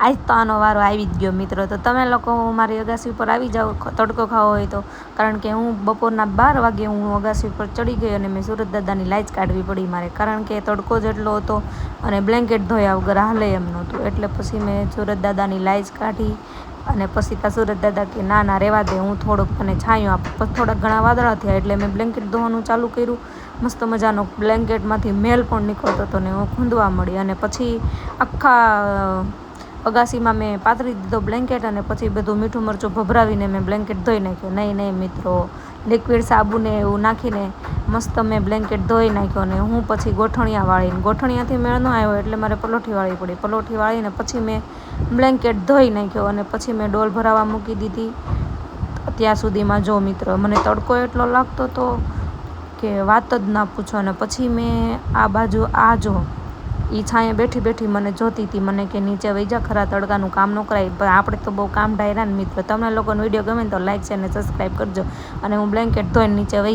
આજ તો આનો વારો આવી જ ગયો મિત્રો. તો તમે લોકો મારી અગાસી ઉપર આવી જાઓ તડકો ખાવો હોય તો, કારણ કે હું બપોરના 12 વાગે હું અગાસી ઉપર ચડી ગઈ અને મેં સુરત દાદાની લાઈચ કાઢવી પડી મારે, કારણ કે તડકો જ એટલો હતો અને બ્લેન્કેટ ધોયા વગર હાલે એમ નહોતું. એટલે પછી મેં સુરત દાદાની લાઈચ કાઢી અને પછી ત્યાં સુરત દાદા કે ના ના રહેવા દે, હું થોડોક તને છાંયો આપ. પછી થોડાક ઘણા વાદળા થયા એટલે મેં બ્લેન્કેટ ધોવાનું ચાલુ કર્યું. મસ્ત મજાનો બ્લેન્કેટમાંથી મેલ પણ નીકળતો હતો ને હું ખૂંદવા મળી. અને પછી આખા અગાસીમાં મેં પાથરી દીધો બ્લેન્કેટ અને પછી બધું મીઠું મરચું ભભરાવીને મેં બ્લેન્કેટ ધોઈ નાખ્યો. નહીં મિત્રો, લિક્વિડ સાબુને એવું નાખીને મસ્ત મેં બ્લેન્કેટ ધોઈ નાખ્યો. ને હું પછી ગોઠણિયા વાળીને, ગોઠણિયાથી મેળ ન આવ્યો એટલે મારે પલોઠી વાળવી પડી. પલોઠી વાળીને પછી મેં બ્લેન્કેટ ધોઈ નાખ્યો અને પછી મેં ડોલ ભરાવા મૂકી દીધી. ત્યાં સુધીમાં જો મિત્રો, મને તડકો એટલો લાગતો હતો કે વાત જ ના પૂછો. અને પછી મેં આ બાજુ આ જો એ છાંયે બેઠી બેઠી મને જોતી હતી, મને કે નીચે વહી જા, ખરા તડકાનું કામ ન કરાય. પણ આપણે તો બહુ કામ ડાયરા ને મિત્રો. તમને લોકોનો વિડીયો ગમે તો લાઈક છે અને સબસ્ક્રાઈબ કરજો. અને હું બ્લેન્કેટ ધોઈને નીચે વહી